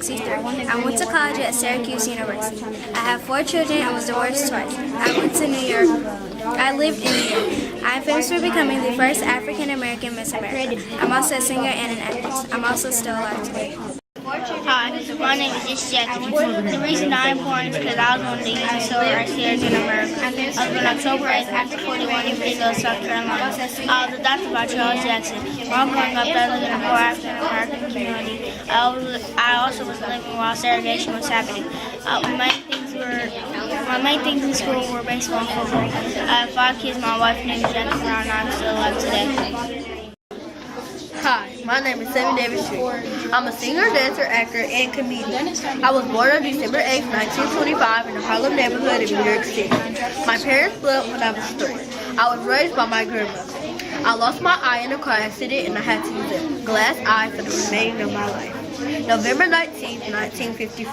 1963. I went to college at Syracuse University. I have 4 children and was divorced twice. I went to New York. I lived in New York. I am famous for becoming the first African American Miss America. I'm also a singer and an actress. I'm also still alive today. Hi, my name is Jackie. The reason I'm born is because I was one of the youngest civil rights leaders in America. I was born October 8th, 1941 in Greenville, South Carolina. I was adopted by Charles Jackson. While growing up, I lived in a poor African American community. I also was living while segregation was happening. My main things in school were baseball and football. I have 5 kids. My wife named Jackie Brown, and I'm still alive today. Hi, my name is Sammy Davis Tree. I'm a singer, dancer, actor, and comedian. I was born on December 8, 1925 in the Harlem neighborhood in New York City. My parents split when I was 3. I was raised by my grandmother. I lost my eye in a car accident and I had to use a glass eye for the remainder of my life. November 19, 1954.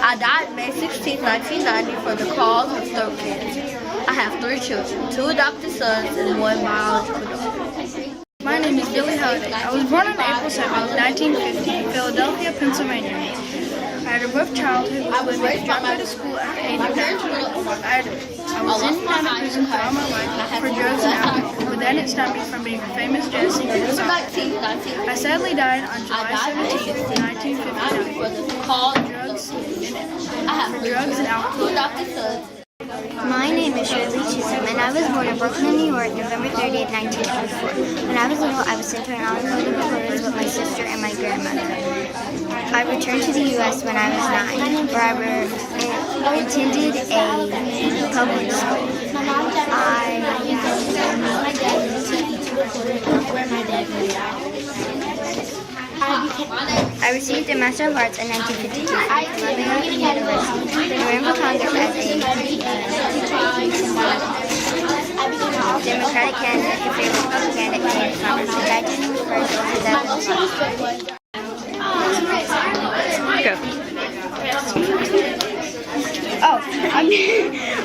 I died May 16, 1990 for the cause of throat cancer. I have 3 children, 2 adopted sons and 1 biological daughter. My name is Billie Holiday. I was born on April 7, 1950 in Philadelphia, Pennsylvania. I had a rough childhood. I was raised dropped out of school at the age of 19. I was in and out of prison for all my life for drugs and alcohol, but that didn't stop me from being a famous jazz singer and songwriter. I sadly died on July 17, 1959 for drugs and alcohol. My name is Shirley Chisholm, and I was born in Brooklyn, New York, November 30th, 1924. When I was little, I was sent to an automotive quarters with my sister and my grandmother. I returned to the U.S. when I was 9, where I attended a public school. I received a Master of Arts in 1952 from McNabb Elementary. I ran for Congress as a Democratic candidate, a favorite Republican candidate, and Congress. I died in the first of 2017.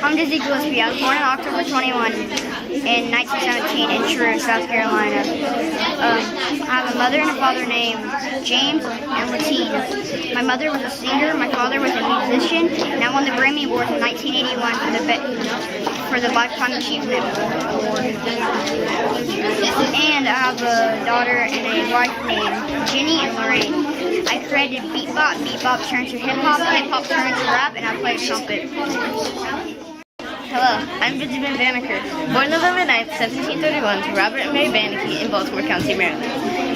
I'm Dizzy Gillespie. I was born on October 21 in 1917 in Truro, South Carolina. I have a mother and a father named James and Latine. My mother was a singer, my father was a musician, and I won the Grammy Award in 1981 for the Lifetime Achievement Award. And I have a daughter and a wife named Jenny and Lorraine. I created bebop, bebop turned to hip-hop, hip-hop turned to rap, and I play trumpet. Hello, I'm Benjamin Banneker, born November 9, 1731 to Robert and Mary Banneker in Baltimore County, Maryland.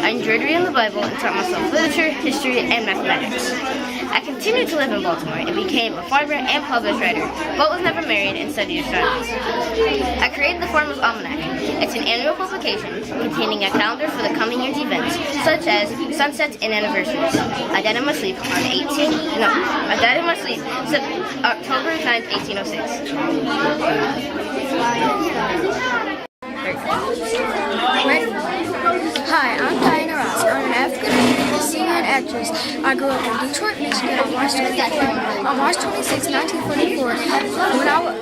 I enjoyed reading the Bible and taught myself literature, history, and mathematics. I continued to live in Baltimore and became a farmer and published writer, but was never married and studied astronomy. I created the Farmer's Almanac. It's an annual publication containing a calendar for the coming year's events, such as sunsets and anniversaries. I died in my sleep on October 9th, 1806. Hi, I'm Diana Ross. I'm an African-American singer and actress. I grew up in Detroit, Michigan on March 26, 1944.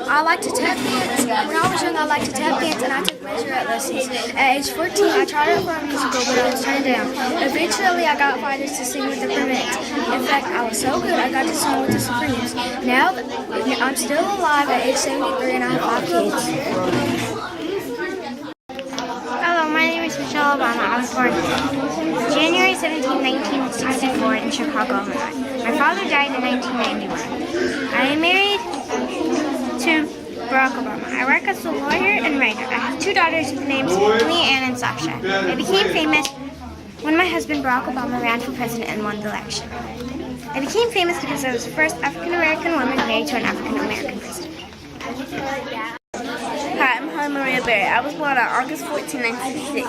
I liked to tap dance. When I was young, I liked to tap dance, and I took measure lessons. At age 14, I tried out for a musical, but I was turned down. Eventually, I got invited to sing with the Primettes. In fact, I was so good, I got to sing with the Supremes. Now, I'm still alive at age 73, and I have 5 kids. My name is Michelle Obama. I was born January 17, 1964 in Chicago, Illinois. My father died in 1991. I am married to Barack Obama. I work as a lawyer and writer. I have 2 daughters with names Leanne and Sasha. I became famous when my husband Barack Obama ran for president and won the election. I became famous because I was the first African-American woman married to an African-American president. Hi, I'm Helen Maria Berry. I was born on August 14, 1966.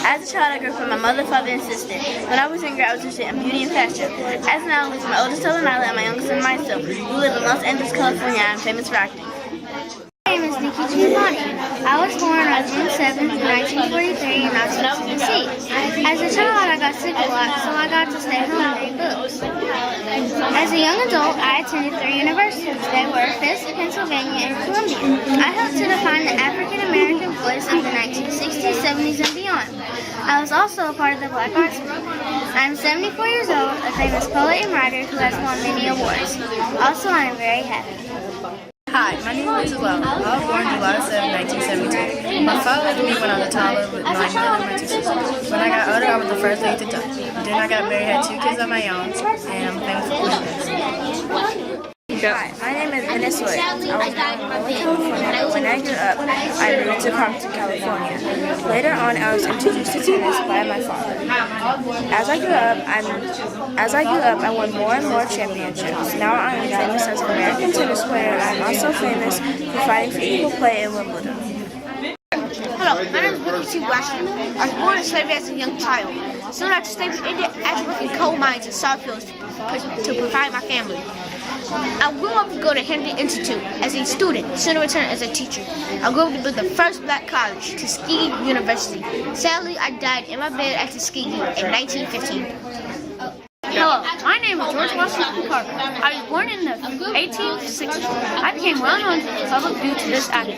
As a child, I grew up with my mother, father, and sister. When I was younger, I was interested in beauty and fashion. As now, I live with my oldest son, Nyla, and my youngest son, Mysel, who live in Los Angeles, California. I'm famous for acting. My name is Nikki Giovanni. I was born on June 7, 1943 in Knoxville, Tennessee. As a child, I got sick a lot, so I got to stay home and read books. As a young adult, I attended 3 universities. They were Fisk, Pennsylvania, and Columbia. I helped to define the African-American voice of the 1960s, 70s, and beyond. I was also a part of the Black Arts Movement. I'm 74 years old, a famous poet and writer who has won many awards. Also, I am very happy. Hi, my name is Nobel. I was born July 7, 1972. My father left me when I was a toddler with 9 elementary sisters. When I got older, I was the first lady to die. Then I got married, had 2 kids of my own, and I'm famous for business. Hi, my name is Vanessa Williams. I was born in California. When I grew up, I moved to Compton, California. Later on, I was introduced to tennis by my father. As I grew up, I won more and more championships. Now I am famous as an American tennis player, and I'm also famous for fighting for equal play in Wimbledon. Hello, my name is Willie T. Washington. I was born in slavery as a young child. Soon after slavery ended, I worked in coal mines and sawfields to provide my family. I grew up to go to Henry Institute as a student, soon returned as a teacher. I grew up to build the first black college, Tuskegee University. Sadly, I died in my bed at Tuskegee in 1915. Hello, my name is George Washington Parker. I was born in the 1860s. I became well known to the public due to this act.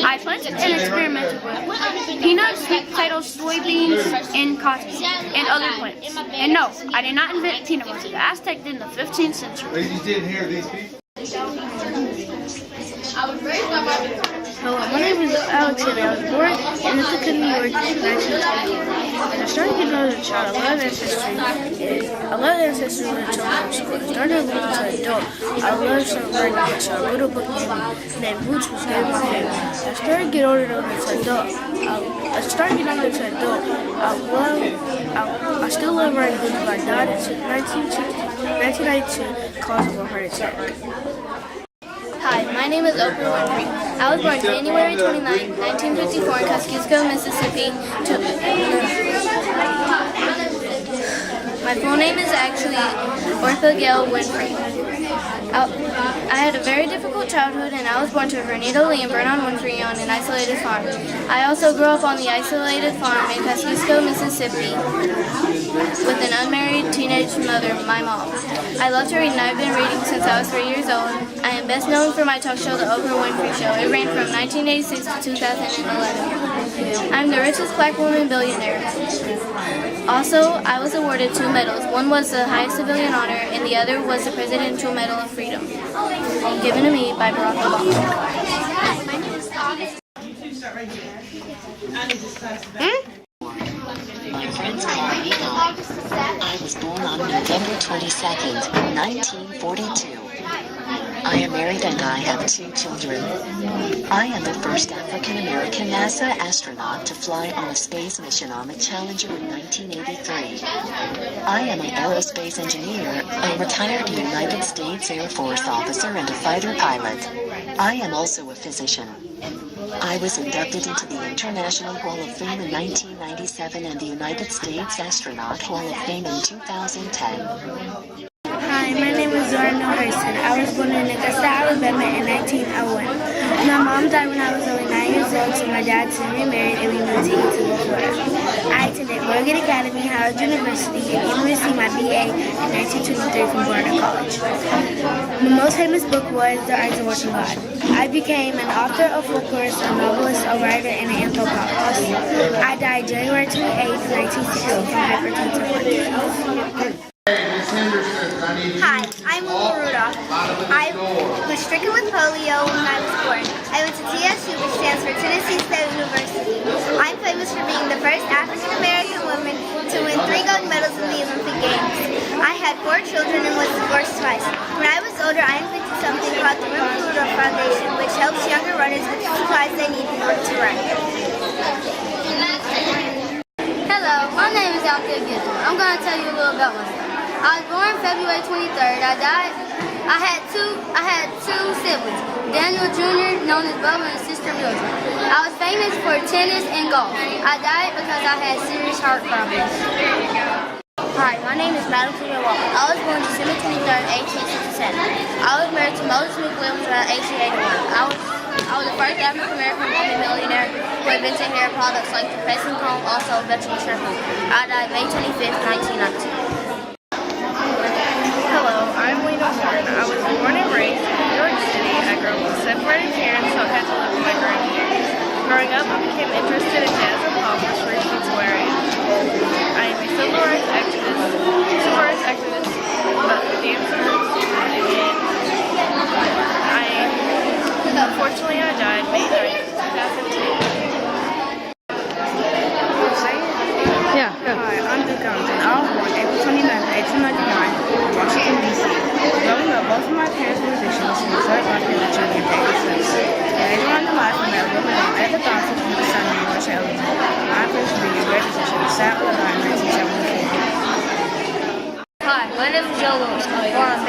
I planted and experimented with peanuts, sweet potatoes, soybeans, and cotton, and other plants. And no, I did not invent peanut butter. The Aztec did in the 15th century. Ladies didn't hear these people. Hello, my name is Alex and I was born in Ithaca, New York in 1924. And I started getting out as a child. I love ancestry when I was in school. I started looking as an adult. I love some writing, so I wrote a book named Roots, which gave my favorite. I started getting older as an adult. I still love writing books, but I died in 1992 because of a heart attack. Hi, my name is Oprah Winfrey. I was born January 29, 1954 in Kosciusko, Mississippi. My full name is actually Ortha Gail Winfrey. I had a very difficult childhood, and I was born to Vernita Lee and Vernon Winfrey on an isolated farm. I also grew up on the isolated farm in Kosciusko, Mississippi, with an unmarried teenage mother, my mom. I love to read, and I've been reading since I was 3 years old. I am best known for my talk show, The Oprah Winfrey Show. It ran from 1986 to 2011. I'm the richest black woman billionaire. Also, I was awarded 2 medals. One was the highest civilian honor, and the other was the Presidential Medal of Freedom, given to me by Barack Obama. My friends call me Bob. I was born on November 22nd, 1942. I am married and I have 2 children. I am the first African-American NASA astronaut to fly on a space mission on the Challenger in 1983. I am an aerospace engineer, a retired United States Air Force officer and a fighter pilot. I am also a physician. I was inducted into the International Hall of Fame in 1997 and the United States Astronaut Hall of Fame in 2010. Hi, my name is Zorno Harrison. I was born in Augusta, Alabama in 1901. My mom died when I was only 9 years old, so my dad soon remarried and we moved to Eaton, Florida. I attended Morgan Academy, Howard University, and even received my BA in 1923 from Barnard College. My most famous book was The Art of Watching God. I became an author of folklore, a novelist, a writer, and an anthropologist. I died January 28, 1960 from hypertensive heart disease. Hi, I'm Lula Rudolph. I was stricken with polio when I was born. I went to TSU, which stands for Tennessee State University. I'm famous for being the first African-American woman to win 3 gold medals in the Olympic Games. I had 4 children and was divorced twice. When I was older, I invented something called the Lula Rudolph Foundation, which helps younger runners with the supplies they need in order to run. Hello, my name is Althea Gibson. I'm going to tell you a little about myself. I was born February 23rd. I had two siblings, Daniel Jr., known as Bubba, and sister Mildred. I was famous for tennis and golf. I died because I had serious heart problems. Hi, my name is Madison Walker. I was born December 23rd, 1867. I was married to Moses McWilliams at 1881. I was the first African-American woman millionaire who invented hair products like the pressing comb, also vegetable shampoo. I died May 25th, 1919. Hello, I'm Lena Horn. I was born and raised in New York City. I grew up with separated parents, so I had to live with my grandparents. Growing up, I became interested in jazz and pop, which brings me to where I am. I am a civil rights activist,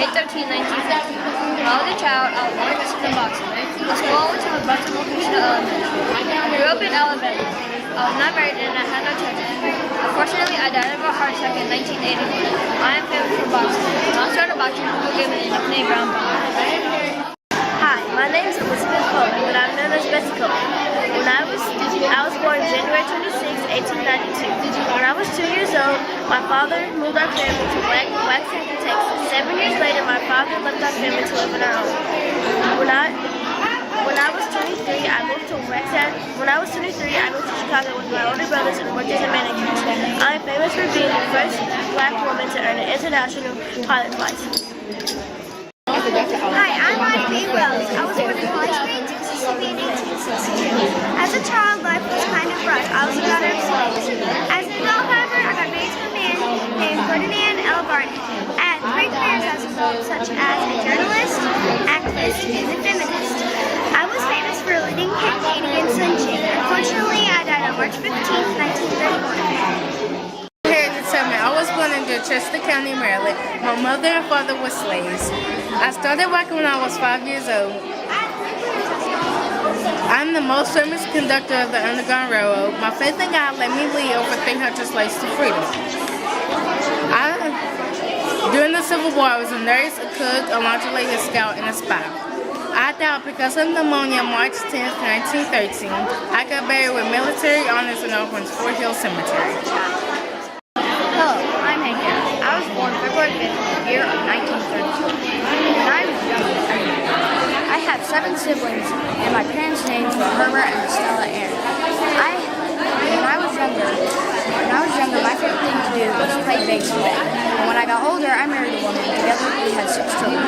May 13, 1950. When I was a child, I was more interested in boxing. The school I went to was McNabb Elementary. I grew up in Alabama. I was not married and I had no children. Unfortunately, I died of a heart attack in 1981. I am famous for boxing. When I started boxing, people gave me the nickname Brown Ball. Hi, my name is Elizabeth Coleman, but I'm known as Bessie Coleman. I was born January 26, 1892. When I was 2 years old, my father moved our family to Waxhagen, Texas. 7 years later, my father left our family to live on our own. When I was 23, I moved to Chicago with my older brothers and worked as a manager. I am famous for being the first black woman to earn an international pilot's license. Hi, I'm Ivy Wells. I was born in High Street, Mississippi in 1862. As a child, life was kind of rough. I was a daughter of slaves. As an adult, however, I got married to a man named Ferdinand L. Barnett. I had 3 careers as a result, such as a journalist, activist, and a feminist. I was famous for leading a campaign against lynching. Unfortunately, I died on March 15, 1931. I was born in Dorchester County, Maryland. My mother and father were slaves. I started working when I was 5 years old. I'm the most famous conductor of the Underground Railroad. My faith in God let me lead over 300 slaves to freedom. During the Civil War, I was a nurse, a cook, a laundry lady, a scout, and a spy. I died because of pneumonia March 10, 1913. I got buried with military honors in Oakland's Fort Hill Cemetery. Hello, I'm Hank. I was born February 5th, year of 1932. When I was young, I have 7 siblings, and my parents' names were Herbert and Stella Aaron. When I was younger, my favorite thing to do was play baseball. And when I got older, I married a woman. Together, we had 6 children.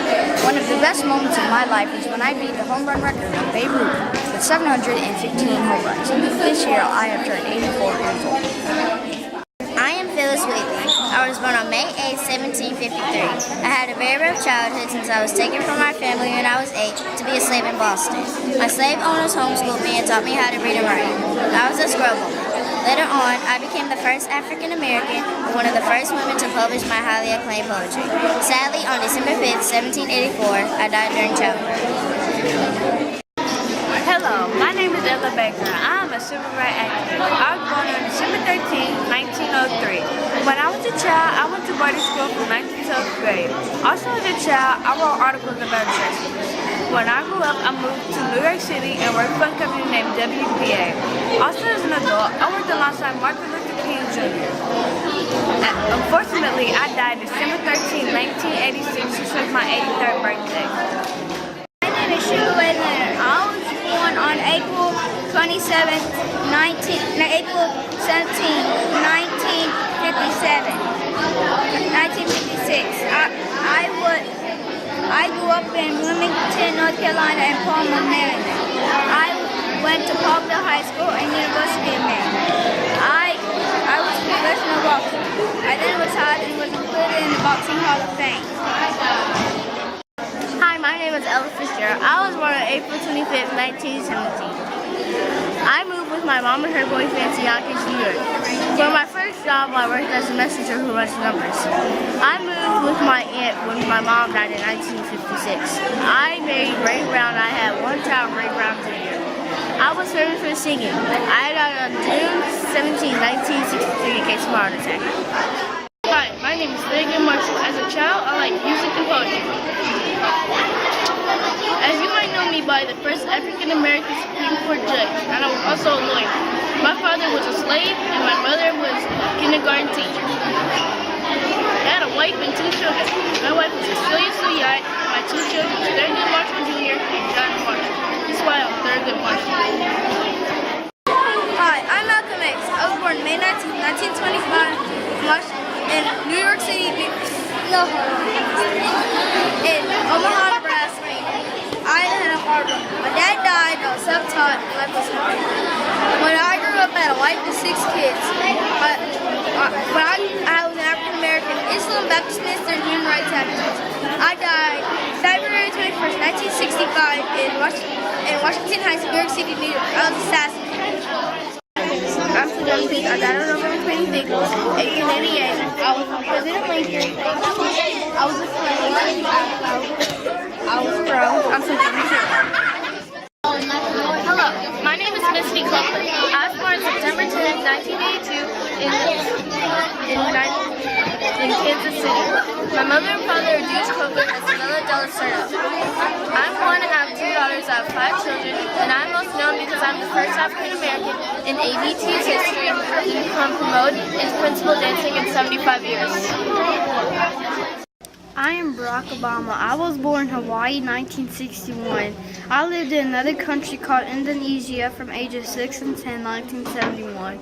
One of the best moments of my life was when I beat the home run record of Babe Ruth with 715 home runs. This year, I have turned 84 years old. I was born on May 8, 1753. I had a very rough childhood since I was taken from my family when I was 8 to be a slave in Boston. My slave owners homeschooled me and taught me how to read and write. I was a scrub woman. Later on, I became the first African American and one of the first women to publish my highly acclaimed poetry. Sadly, on December 5, 1784, I died during childbirth. Hello, my name is Ella Baker. I am a civil rights activist. I was born on December 13, 1903. When I was a child, I went to boarding school from 9th to 12th grade. Also as a child, I wrote articles about justice. When I grew up, I moved to New York City and worked for a company named WPA. Also as an adult, I worked alongside Martin Luther King Jr. Unfortunately, I died December 13, 1986, which was my 83rd birthday. My name is Sugar Ray Leonard. I was born on April 17, 1956. I grew up in Wilmington, North Carolina, and Palmer, Maryland. I went to Palmdale High School and University of Maryland. I was a professional boxer. I then retired and was included in the Boxing Hall of Fame. Hi, my name is Ella Fisher. I was born on April 25th, 1917. I moved with my mom and her boyfriend to Yonkers, New York. For my first job, I worked as a messenger who runs numbers. I moved with my aunt when my mom died in 1956. I married Ray Brown. I had one child, Ray Brown Jr. I was famous for singing. I died on June 17, 1963 in case of a heart attack. Hi, my name is Megan Marshall. As a child, I like music and poetry. As you might know me by the first African-American Supreme Court judge, and I was also a lawyer. My father was a slave, and my mother was a kindergarten teacher. I had a wife and 2 children. My wife was Cecilia Suyat, my 2 children, Thurgood Marshall Jr. and John Marshall. This is why I'm Thurgood Marshall. Hi, I'm Malcolm X. I was born May 19, 1925 in New York City, in Omaha, Nebraska. I had a hard one. My dad died, I was self-taught, and life was hard. When I grew up, I had a wife and 6 kids. When I was an African-American Islam Baptist minister and human rights activist. I died February 21st, 1965 in Washington Heights, New York City, New York. I was assassinated. I'm Sudan Peace. I died on November 26th, 1888. I was from President Lincoln. I was afraid. I was proud. I'm so Hello, my name is Misty Copeland. I was born September 10, 1982 in Kansas City. My mother and father are Jewish Copeland and Samantha Della Serna. I'm one and have two daughters. I have 5 children, and I'm most known because I'm the first African American in ABT's history to become promoted into principal dancing in 75 years. I am Barack Obama. I was born in Hawaii in 1961. I lived in another country called Indonesia from ages 6 and 10, 1971.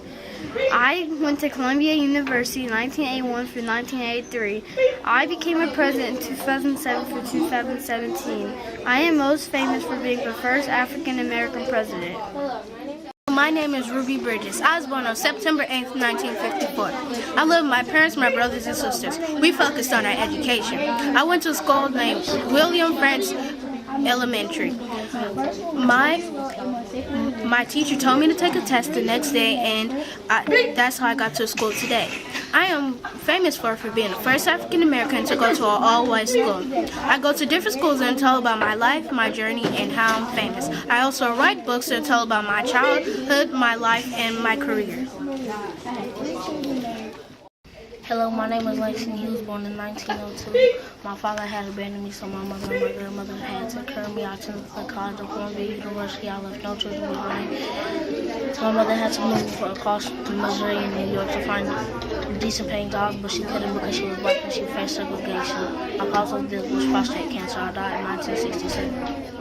I went to Columbia University in 1981 through 1983. I became a president in 2007 through 2017. I am most famous for being the first African American president. My name is Ruby Bridges. I was born on September 8th, 1954. I live with my parents, my brothers, and sisters. We focused on our education. I went to a school named William French Elementary. My teacher told me to take a test the next day, and that's how I got to school today. I am famous for being the first African American to go to an all-white school. I go to different schools and tell about my life, my journey, and how I'm famous. I also write books and tell about my childhood, my life, and my career. Hello, my name is Langston. He was born in 1902. My father had abandoned me, so my mother and my grandmother had to carry me out to the college of Columbia University. I left no children behind. My mother had to move across to Missouri and New York to find decent paying jobs, but she couldn't because she was black and she faced segregation. My father was prostate cancer. I died in 1967.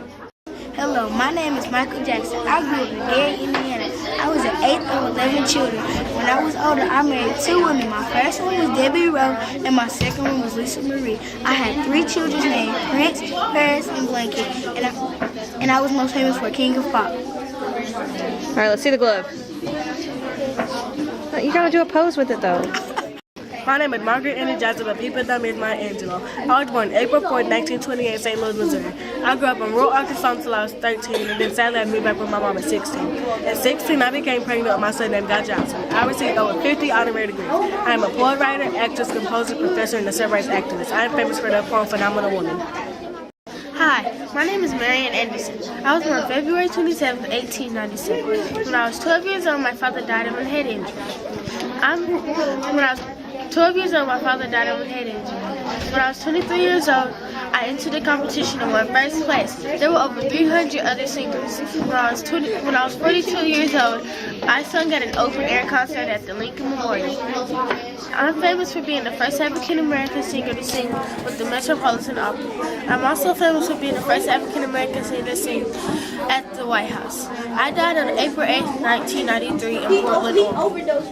Hello, my name is Michael Jackson. I grew up in Gary, Indiana. I was the 8th of 11 children. When I was older, I married 2 women. My first one was Debbie Rowe, and my second one was Lisa Marie. I had 3 children named Prince, Paris, and Blanket, and I was most famous for King of Pop. All right, let's see the glove. You gotta do a pose with it though. My name is Margaret Annie Johnson, but people know me as Maya Angelou. I was born April 4, 1928 in St. Louis, Missouri. I grew up in rural Arkansas until I was 13, and then sadly I moved back with my mom at 16. At 16, I became pregnant with my son named Guy Johnson. I received over 50 honorary degrees. I am a poet, writer, actress, composer, professor, and a civil rights activist. I am famous for the poem Phenomenal Woman. Hi, my name is Marian Anderson. I was born February 27, 1897. When I was 12 years old, my father died of a head injury. When I was 12 years old, my father died of a head injury. When I was 23 years old, I entered the competition and won first place. There were over 300 other singers. When I was 42 years old, I sung at an open-air concert at the Lincoln Memorial. I'm famous for being the first African-American singer to sing with the Metropolitan Opera. I'm also famous for being the first African-American singer to sing at the White House. I died on April 8, 1993 in Portland, Oregon.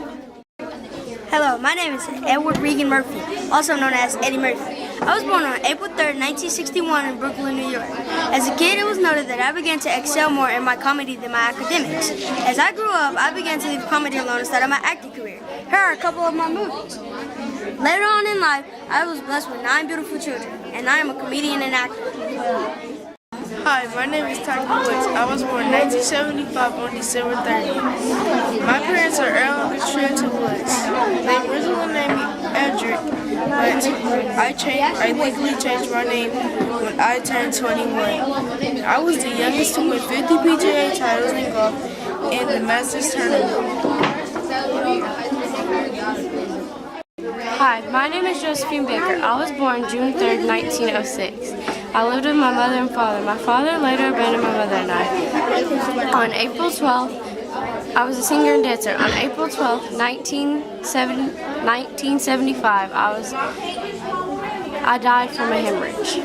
Hello, my name is Edward Regan Murphy, also known as Eddie Murphy. I was born on April 3rd, 1961 in Brooklyn, New York. As a kid, it was noted that I began to excel more in my comedy than my academics. As I grew up, I began to leave comedy alone instead of my acting career. Here are a couple of my movies. Later on in life, I was blessed with 9 beautiful children, and I am a comedian and actor. Hi, my name is Taki Woods. I was born 1975 on December 30th. My parents are Earl and Trenta Woods. They originally named me Edric, but I legally changed my name when I turned 21. I was the youngest to win 50 PGA titles in golf and the Masters tournament. Hi, my name is Josephine Baker. I was born June 3rd, 1906. I lived with my mother and father. My father later abandoned my mother and I. On April 12th, I was a singer and dancer. On April 12th, 1975, I died from a hemorrhage.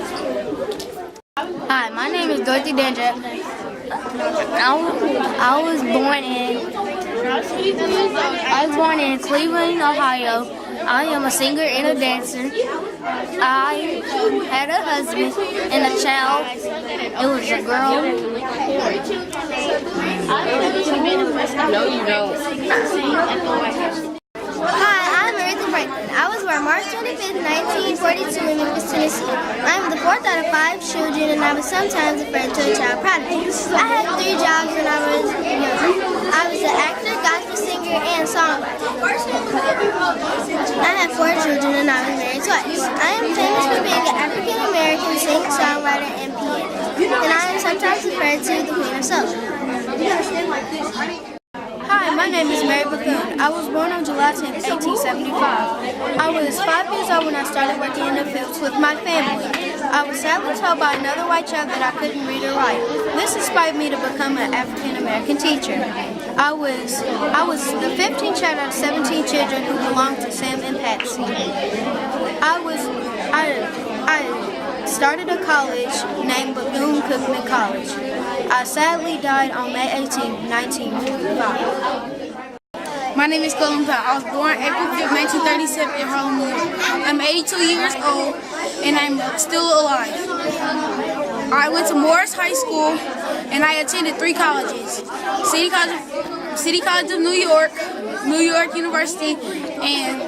Hi, my name is Dorothy Dandrup. I was born in Cleveland, Ohio. I am a singer and a dancer. I had a husband and a child. It was a girl. No, you don't. Hi, I'm Aretha Franklin. I was born March 25th, 1942 in Memphis, Tennessee. I'm the 4th out of 5 5 children, and I was sometimes referred to a child prodigy. I had 3 jobs when I was young. I was an actor, gospel singer, and songwriter. I had 4 children, and I was married twice. I am famous for being an African American singer, songwriter, and pianist. And I am sometimes referred to the Queen of Soul. Hi, my name is Mary Bethune. I was born on July 10, 1875. I was 5 years old when I started working in the fields with my family. I was sadly told by another white child that I couldn't read or write. This inspired me to become an African American teacher. I was the 15th child out of 17 children who belonged to Sam and Patsy. I started a college named Bethune-Cookman College. I sadly died on May 18, 1955. My name is Colin Powell. I was born April 5, 1937 in Harlem, New York. I'm 82 years old and I'm still alive. I went to Morris High School and I attended 3 colleges. City College of New York, New York University, and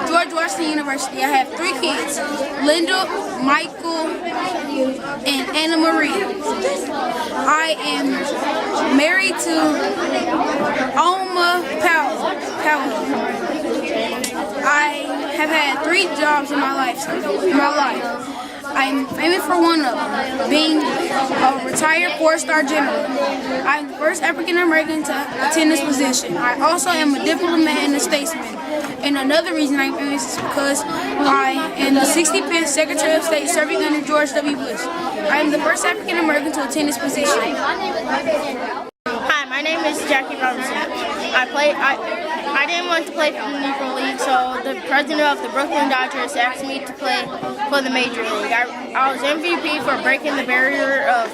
George Washington University. I have 3 kids, Linda, Michael, and Anna Marie. I am married to Alma Powell. I have had 3 jobs in my life. I'm famous for one of them, being a retired 4-star general. I'm the first African American to attend this position. I also am a diplomat and a statesman. And another reason I'm famous is because I am the 65th Secretary of State serving under George W. Bush. I am the first African American to attend this position. Hi, my name is Jackie Robinson. I didn't want to play for the Negro League, so the president of the Brooklyn Dodgers asked me to play for the Major League. I was MVP for breaking the barrier of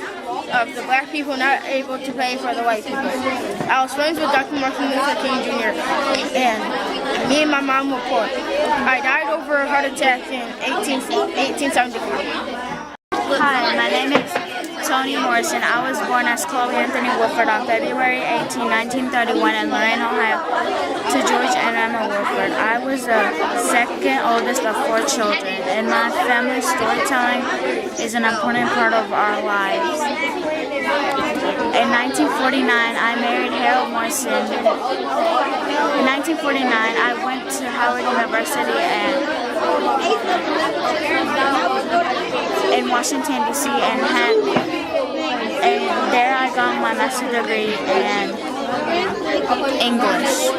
the black people not able to play for the white people. I was friends with Dr. Martin Luther King Jr. and me and my mom were poor. I died over a heart attack in 1874. Hi, my name is Toni Morrison. I was born as Chloe Anthony Woodford on February 18, 1931 in Lorraine, Ohio, to George and Emma Woodford. I was the second oldest of 4 children, and my family storytelling is an important part of our lives. In 1949, I married Harold Morrison. In 1949, I went to Howard University in Washington, D.C. and there I got my master's degree in English.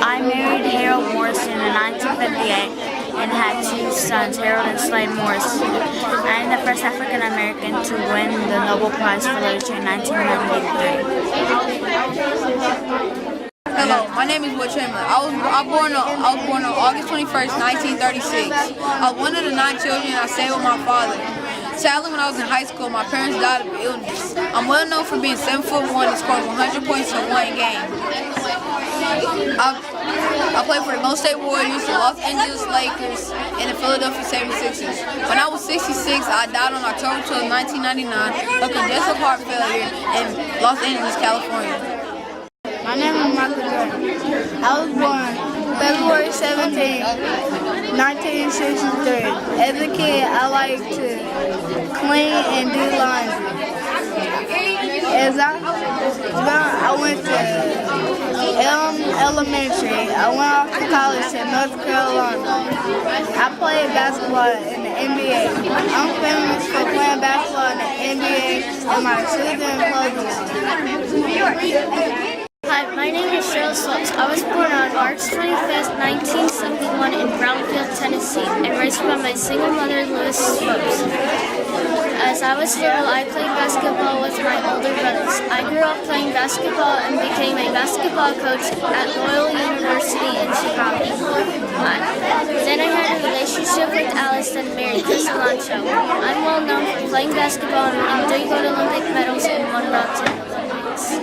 I married Harold Morrison in 1958 and had 2 sons, Harold and Slade Morrison. I am the first African American to win the Nobel Prize for Literature in 1993. Hello, my name is Wood Chamberlain. I was born on August 21st, 1936. I was one of the 9 children I stayed with my father. Sadly, when I was in high school, my parents died of illness. I'm well known for being 7'1" and scoring 100 points in 1 game. I played for the Golden State Warriors, the Los Angeles Lakers, and the Philadelphia 76ers. When I was 66, I died on October 12, 1999 of congestive heart failure in Los Angeles, California. My name is Michael Jordan. I was born February 17, 1963. As a kid, I liked to clean and do laundry. As I went to Elementary, I went off to college in North Carolina. I played basketball in the NBA. I'm famous for playing basketball in the NBA and my shoes and clothing. Hi, my name is Cheryl Slopes. I was born on March 25th, 1971 in Brownfield, Tennessee, and raised by my single mother, Louis Slopes. As I was little, I played basketball with my older brothers. I grew up playing basketball and became a basketball coach at Loyola University in Chicago. Then I had a relationship with Alice and married Chris Lancho. I'm well known for playing basketball and winning 3 gold Olympic medals and 1 bronze in Olympics.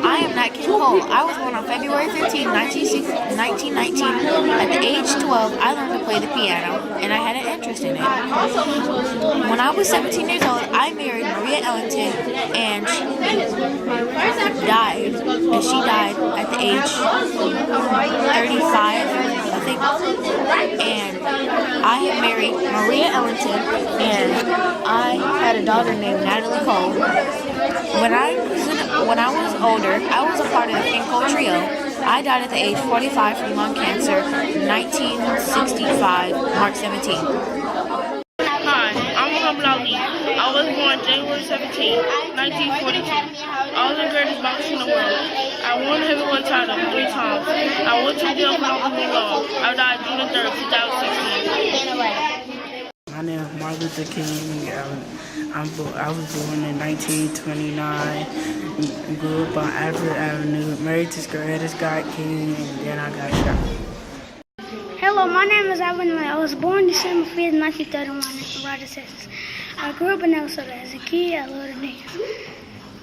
I am Nat Kim Cole. I was born on February 15, 1919. At the age 12, I learned to play the piano, and I had an interest in it. When I was 17 years old, I married Maria Ellington, and she died at the age 35 of nothing. And I had married Maria Ellington, and I had a daughter named Natalie Cole. When I was older, I was a part of the Finkel Trio. I died at the age 45 from lung cancer, 1965, March 17th. Hi, I'm Muhammad Ali. I was born January 17, 1942. I was the greatest boxer in the world. I won the heavyweight title 3 times. I went to jail for non law. I died June 3rd, 2016. My name is Martin Luther King. I was born in 1929, grew up on African Avenue, married to Coretta Scott King, and then I got shot. Hello, my name is Alvin. I was born December 5th, 1931 in Rogers, Texas. I grew up in Minnesota. As a kid, I loved to dance.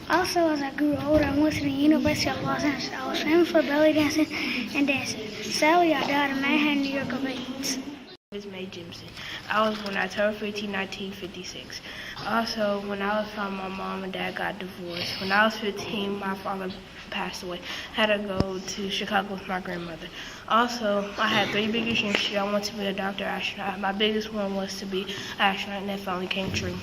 Also, as I grew older, I went to the University of Los Angeles. I was famous for belly dancing and dancing. Sadly, I died in Manhattan, New York of AIDS. It's May Jimson. I was born October 15, 1956. Also, when I was 5, my mom and dad got divorced. When I was 15, my father passed away. I had to go to Chicago with my grandmother. Also, I had 3 biggest dreams. I wanted to be a doctor, astronaut. My biggest one was to be an astronaut, and that finally came true.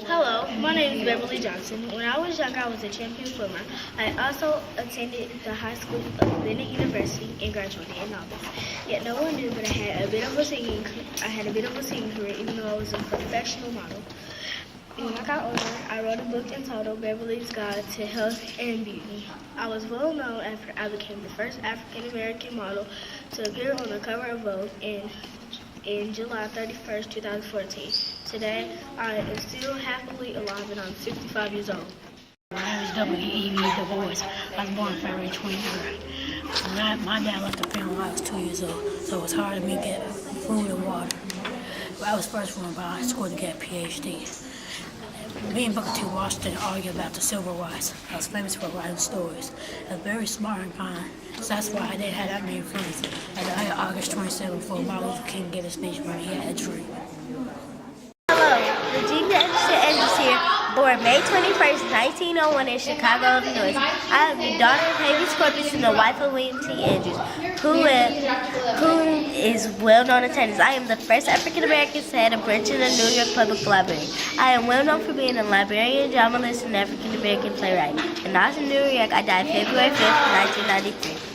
Hello, my name is Beverly Johnson. When I was young, I was a champion swimmer. I also attended the high school of Bennett University and graduated in August. Yet no one knew, but I had a bit of a singing career, even though I was a professional model. When I got older, I wrote a book entitled Beverly's Guide to Health and Beauty. I was well known after I became the first African American model to appear on the cover of Vogue in July 31st, 2014. Today, I am still happily alive and I'm 65 years old. My name is W.E.V. Du Bois. I was born February 23rd. My dad left the family when I was 2 years old, so it was hard for me to get food and water. I was first born by school to get a PhD. Me and Booker T. Washington argued about the civil rights. I was famous for writing stories. I was very smart and kind, so that's why I didn't have that many friends. I died on August 27th before Martin Luther King gave a speech when he had a dream. Hello, Regina Anderson here, born May 21st, 1901 in Chicago, Illinois. I am the daughter of Haley Scorpius and the wife of William T. Andrews, who is well known in tennis. I am the first African American to head a branch in the New York Public Library. I am well known for being a librarian, dramatist, and African American playwright. When I was in New York, I died February 5th, 1993.